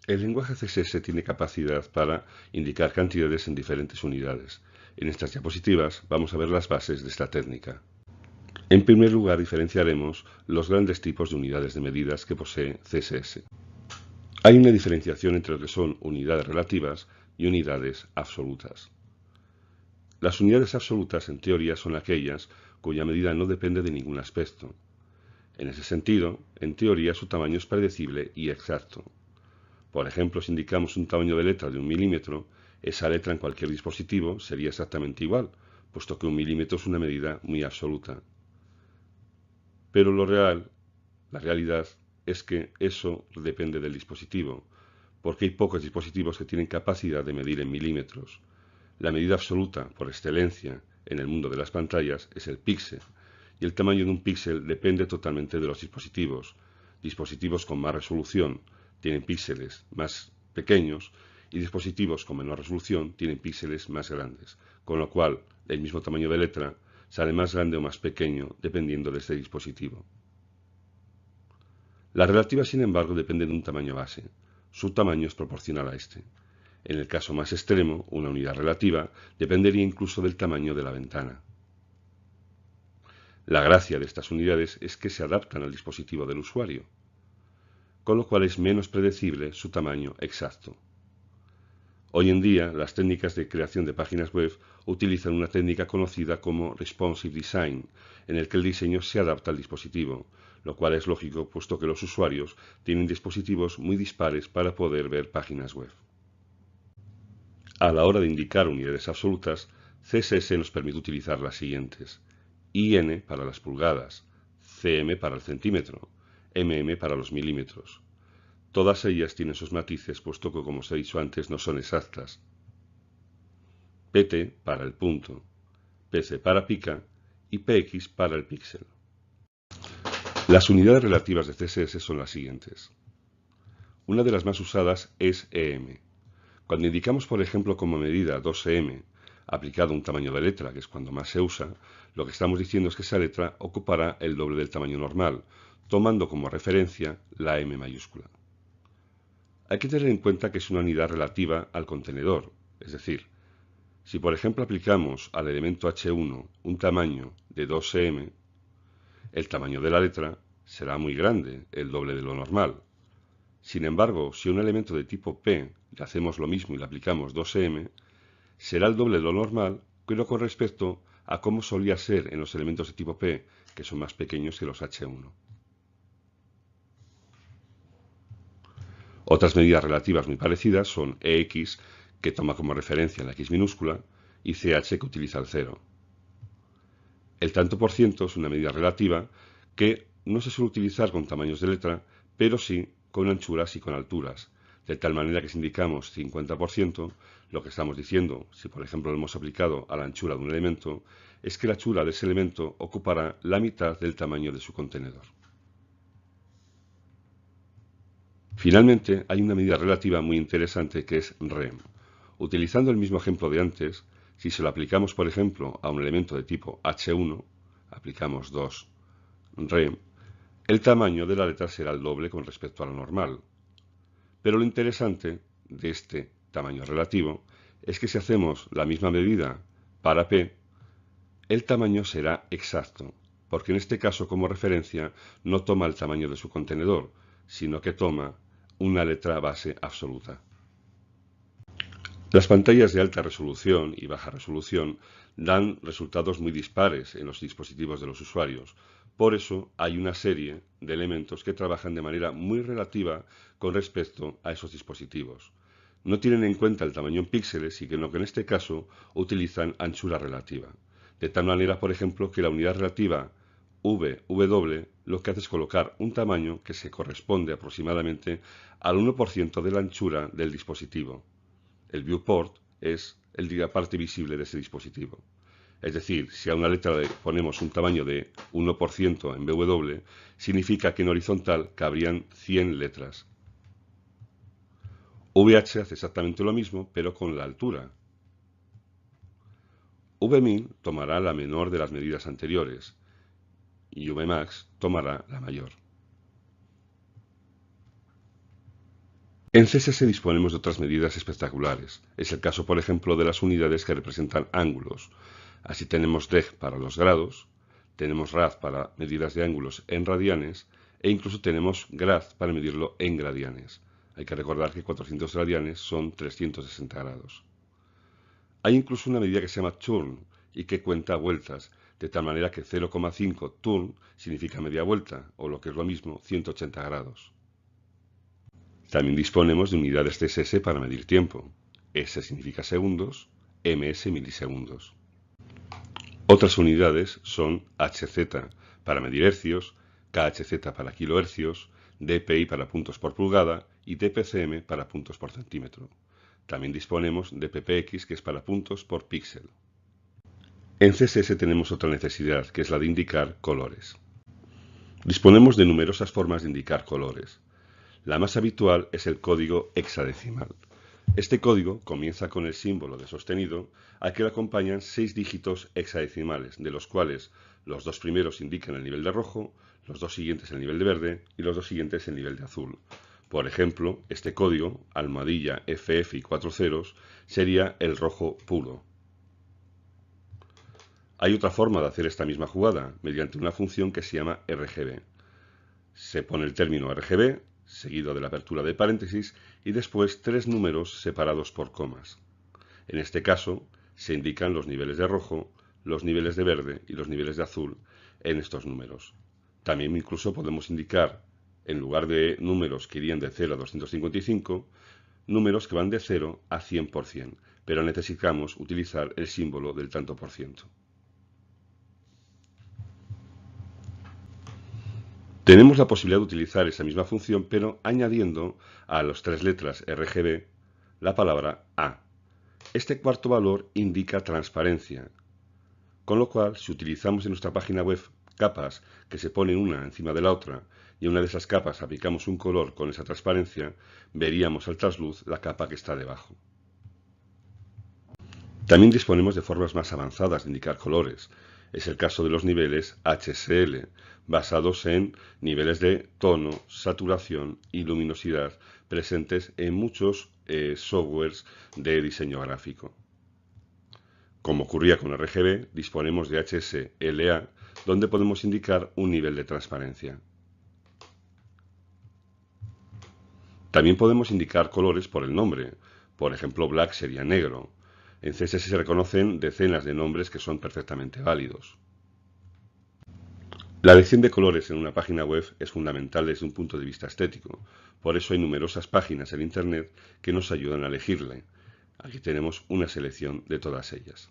El lenguaje CSS tiene capacidad para indicar cantidades en diferentes unidades. En estas diapositivas vamos a ver las bases de esta técnica. En primer lugar, diferenciaremos los grandes tipos de unidades de medidas que posee CSS. Hay una diferenciación entre lo que son unidades relativas y unidades absolutas. Las unidades absolutas, en teoría, son aquellas cuya medida no depende de ningún aspecto. En ese sentido, en teoría, su tamaño es predecible y exacto. Por ejemplo, si indicamos un tamaño de letra de 1 milímetro, esa letra en cualquier dispositivo sería exactamente igual, puesto que 1 milímetro es una medida muy absoluta. Pero la realidad es que eso depende del dispositivo, porque hay pocos dispositivos que tienen capacidad de medir en milímetros. La medida absoluta, por excelencia, en el mundo de las pantallas, es el píxel, y el tamaño de un píxel depende totalmente de los dispositivos. Dispositivos con más resolución tienen píxeles más pequeños, y dispositivos con menor resolución tienen píxeles más grandes, con lo cual el mismo tamaño de letra sale más grande o más pequeño dependiendo de este dispositivo. Las relativas, sin embargo, dependen de un tamaño base. Su tamaño es proporcional a este. En el caso más extremo, una unidad relativa dependería incluso del tamaño de la ventana. La gracia de estas unidades es que se adaptan al dispositivo del usuario, con lo cual es menos predecible su tamaño exacto. Hoy en día, las técnicas de creación de páginas web utilizan una técnica conocida como Responsive Design, en el que el diseño se adapta al dispositivo, lo cual es lógico puesto que los usuarios tienen dispositivos muy dispares para poder ver páginas web. A la hora de indicar unidades absolutas, CSS nos permite utilizar las siguientes: IN para las pulgadas, CM para el centímetro, MM para los milímetros. Todas ellas tienen sus matices, puesto que, como os he dicho antes, no son exactas. PT para el punto, PC para pica y PX para el píxel. Las unidades relativas de CSS son las siguientes. Una de las más usadas es EM. Cuando indicamos, por ejemplo, como medida 2EM, aplicado a un tamaño de letra, que es cuando más se usa, lo que estamos diciendo es que esa letra ocupará el doble del tamaño normal, tomando como referencia la M mayúscula. Hay que tener en cuenta que es una unidad relativa al contenedor, es decir, si por ejemplo aplicamos al elemento H1 un tamaño de 2M, el tamaño de la letra será muy grande, el doble de lo normal. Sin embargo, si a un elemento de tipo P le hacemos lo mismo y le aplicamos 2M, será el doble de lo normal, pero con respecto a cómo solía ser en los elementos de tipo P, que son más pequeños que los H1. Otras medidas relativas muy parecidas son EX, que toma como referencia la X minúscula, y CH, que utiliza el 0. El tanto por ciento es una medida relativa que no se suele utilizar con tamaños de letra, pero sí con anchuras y con alturas, de tal manera que si indicamos 50%, lo que estamos diciendo, si por ejemplo lo hemos aplicado a la anchura de un elemento, es que la anchura de ese elemento ocupará la mitad del tamaño de su contenedor. Finalmente, hay una medida relativa muy interesante que es rem. Utilizando el mismo ejemplo de antes, si se lo aplicamos, por ejemplo, a un elemento de tipo H1, aplicamos 2 rem, el tamaño de la letra será el doble con respecto a lo normal. Pero lo interesante de este tamaño relativo es que si hacemos la misma medida para P, el tamaño será exacto, porque en este caso como referencia no toma el tamaño de su contenedor, sino que toma una letra base absoluta. Las pantallas de alta resolución y baja resolución dan resultados muy dispares en los dispositivos de los usuarios. Por eso hay una serie de elementos que trabajan de manera muy relativa con respecto a esos dispositivos. No tienen en cuenta el tamaño en píxeles, sino que en este caso utilizan anchura relativa. De tal manera, por ejemplo, que la unidad relativa VW lo que hace es colocar un tamaño que se corresponde aproximadamente al 1% de la anchura del dispositivo. El viewport es la parte visible de ese dispositivo. Es decir, si a una letra le ponemos un tamaño de 1% en VW, significa que en horizontal cabrían 100 letras. VH hace exactamente lo mismo, pero con la altura. Vmin tomará la menor de las medidas anteriores y Vmax tomará la mayor. En CSS disponemos de otras medidas espectaculares. Es el caso, por ejemplo, de las unidades que representan ángulos. Así tenemos deg para los grados, tenemos rad para medidas de ángulos en radianes e incluso tenemos grad para medirlo en gradianes. Hay que recordar que 400 radianes son 360 grados. Hay incluso una medida que se llama turn y que cuenta vueltas, de tal manera que 0,5 turn significa media vuelta, o lo que es lo mismo, 180 grados. También disponemos de unidades CSS para medir tiempo. S significa segundos, ms milisegundos. Otras unidades son Hz para medir hercios, KHZ para kilohercios, dpi para puntos por pulgada y dpcm para puntos por centímetro. También disponemos de ppx, que es para puntos por píxel. En CSS tenemos otra necesidad, que es la de indicar colores. Disponemos de numerosas formas de indicar colores. La más habitual es el código hexadecimal. Este código comienza con el símbolo de sostenido, al que le acompañan 6 dígitos hexadecimales, de los cuales los 2 primeros indican el nivel de rojo, los 2 siguientes el nivel de verde y los 2 siguientes el nivel de azul. Por ejemplo, este código, almohadilla FF y 4 ceros, sería el rojo puro. Hay otra forma de hacer esta misma jugada, mediante una función que se llama RGB. Se pone el término RGB, seguido de la apertura de paréntesis, y después 3 números separados por comas. En este caso, se indican los niveles de rojo, los niveles de verde y los niveles de azul en estos números. También incluso podemos indicar, en lugar de números que irían de 0 a 255, números que van de 0 a 100%, pero necesitamos utilizar el símbolo del tanto por ciento. Tenemos la posibilidad de utilizar esa misma función, pero añadiendo a las 3 letras RGB la palabra A. Este cuarto valor indica transparencia, con lo cual, si utilizamos en nuestra página web capas que se ponen una encima de la otra y a una de esas capas aplicamos un color con esa transparencia, veríamos al trasluz la capa que está debajo. También disponemos de formas más avanzadas de indicar colores. Es el caso de los niveles HSL, basados en niveles de tono, saturación y luminosidad presentes en muchos softwares de diseño gráfico. Como ocurría con RGB, disponemos de HSLA, donde podemos indicar un nivel de transparencia. También podemos indicar colores por el nombre. Por ejemplo, black sería negro. En CSS se reconocen decenas de nombres que son perfectamente válidos. La elección de colores en una página web es fundamental desde un punto de vista estético. Por eso hay numerosas páginas en Internet que nos ayudan a elegirle. Aquí tenemos una selección de todas ellas.